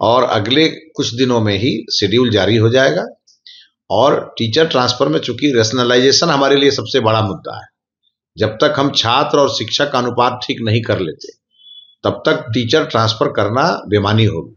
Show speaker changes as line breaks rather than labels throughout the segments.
और अगले कुछ दिनों में ही शेड्यूल जारी हो जाएगा। और टीचर ट्रांसफर में चूंकि रेशनलाइजेशन हमारे लिए सबसे बड़ा मुद्दा है, जब तक हम छात्र और शिक्षक का अनुपात ठीक नहीं कर लेते तब तक टीचर ट्रांसफर करना बेमानी होगी।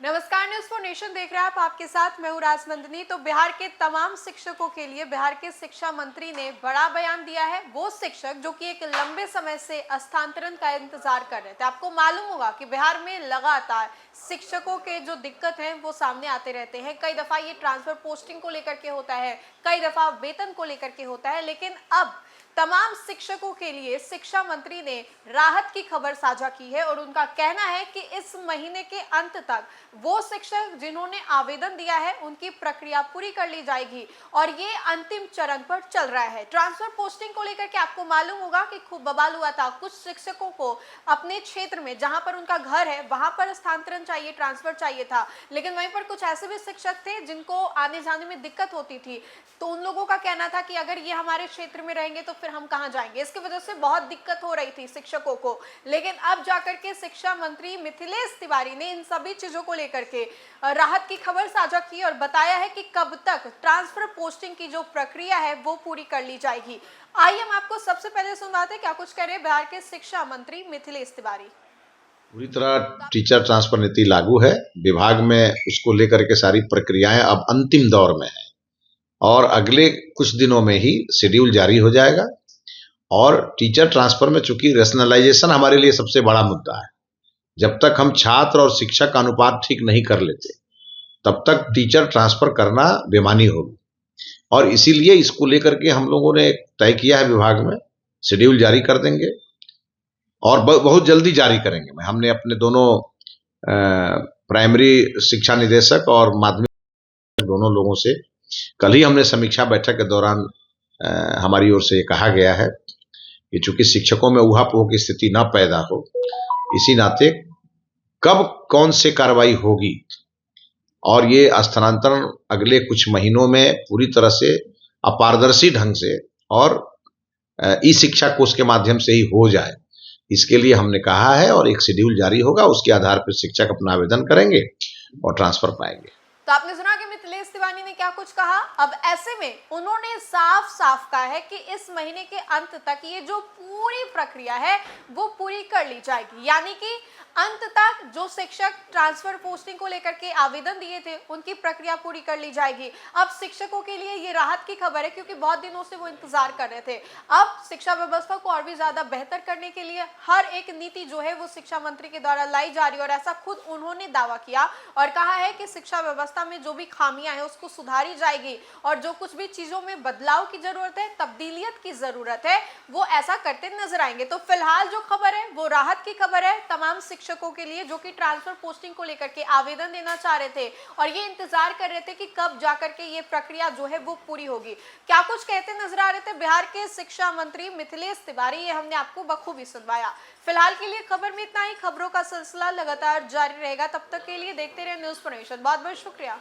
नमस्कार, न्यूज़ फॉर नेशन देख रहे हैं आप, आपके साथ मैं हूं राजनंदिनी। तो बिहार के तमाम शिक्षकों के लिए बिहार के शिक्षा मंत्री ने बड़ा बयान दिया है। वो शिक्षक जो कि एक लंबे समय से स्थानांतरण का इंतजार कर रहे थे। आपको मालूम होगा कि बिहार में लगातार शिक्षकों के जो दिक्कत है वो सामने आते रहते हैं। कई दफा ये ट्रांसफर पोस्टिंग को लेकर के होता है, कई दफा वेतन को लेकर के होता है, लेकिन अब तमाम शिक्षकों के लिए शिक्षा मंत्री ने राहत की खबर साझा की है और उनका कहना है कि इस महीने के अंत तक वो शिक्षक जिन्होंने आवेदन दिया है उनकी प्रक्रिया पूरी कर ली जाएगी और ये अंतिम चरण पर चल रहा है। ट्रांसफर पोस्टिंग को लेकर के आपको मालूम होगा कि खूब बवाल हुआ था। कुछ शिक्षकों को अपने क्षेत्र में जहां पर उनका घर है वहां पर स्थानांतरण चाहिए, ट्रांसफर चाहिए था, लेकिन वहीं पर कुछ ऐसे भी शिक्षक थे जिनको आने जाने में दिक्कत होती थी। तो उन लोगों का कहना था कि अगर ये हमारे क्षेत्र में रहेंगे तो फिर हम कहां जाएंगे। इसकी वजह से बहुत दिक्कत हो रही थी शिक्षकों को। लेकिन अब जाकर के शिक्षा मंत्री मिथिलेश तिवारी ने इन सभी चीजों को लेकर के राहत की खबर साझा की और बताया है कि कब तक ट्रांसफर पोस्टिंग की जो प्रक्रिया है वो पूरी कर ली जाएगी। आइए हम आपको सबसे पहले सुनवाते हैं क्या कुछ कह रहे हैं बिहार के शिक्षा मंत्री मिथिलेश तिवारी।
पूरी तरह टीचर ट्रांसफर नीति लागू है विभाग में, उसको लेकर के सारी प्रक्रियाएं अब अंतिम दौर में है और अगले कुछ दिनों में ही शेड्यूल जारी हो जाएगा। और टीचर ट्रांसफर में चूंकि रेशनलाइजेशन हमारे लिए सबसे बड़ा मुद्दा है, जब तक हम छात्र और शिक्षक का अनुपात ठीक नहीं कर लेते तब तक टीचर ट्रांसफर करना बेमानी होगी। और इसीलिए इसको लेकर के हम लोगों ने तय किया है, विभाग में शेड्यूल जारी कर देंगे और बहुत जल्दी जारी करेंगे। हमने अपने दोनों प्राइमरी शिक्षा निदेशक और माध्यमिक दोनों लोगों से कल ही हमने समीक्षा बैठक के दौरान हमारी ओर से कहा गया है कि चूंकि शिक्षकों में ऊहापोह की स्थिति न पैदा हो, इसी नाते कब कौन से कार्रवाई होगी और ये स्थानांतरण अगले कुछ महीनों में पूरी तरह से अपारदर्शी ढंग से और ई शिक्षा कोष के माध्यम से ही हो जाए, इसके लिए हमने कहा है और एक शेड्यूल जारी होगा। उसके आधार पर शिक्षक अपना आवेदन करेंगे और ट्रांसफर पाएंगे।
तो आपने सुना कि मिथिलेश तिवारी ने क्या कुछ कहा। अब ऐसे में उन्होंने साफ साफ कहा है कि इस महीने के अंत तक ये जो पूरी प्रक्रिया है वो पूरी कर ली जाएगी, यानी कि अंत तक जो शिक्षक ट्रांसफर पोस्टिंग को लेकर के आवेदन दिए थे उनकी प्रक्रिया पूरी कर ली जाएगी। अब शिक्षकों के लिए ये राहत की खबर है क्योंकि बहुत दिनों से वो इंतजार कर रहे थे। अब शिक्षा व्यवस्था को और भी ज्यादा बेहतर करने के लिए हर एक नीति जो है वो शिक्षा मंत्री के द्वारा लाई जा रही है और ऐसा खुद उन्होंने दावा किया और कहा है कि शिक्षा व्यवस्था में जो भी खामियां हैं उसको सुधारी जाएगी और जो कुछ भी चीजों में बदलाव की जरूरत है, तब्दीलियत की जरूरत है, वो ऐसा करते नजर आएंगे। तो फिलहाल जो खबर है वो राहत की खबर है तमाम शिक्षकों के लिए जो कि ट्रांसफर पोस्टिंग को लेकर के आवेदन देना चाह रहे थे और ये इंतजार कर रहे थे कि कब जाकर के ये प्रक्रिया जो है वो पूरी होगी। क्या कुछ कहते नजर आ रहे थे बिहार के शिक्षा मंत्री मिथिलेश तिवारी, ये हमने आपको बखूबी सुनवाया। फिलहाल के लिए खबर में इतना ही। खबरों का सिलसिला लगातार जारी रहेगा, तब तक के लिए देखते रहे न्यूज़ फॉर नेशन। बहुत बहुत शुक्रिया।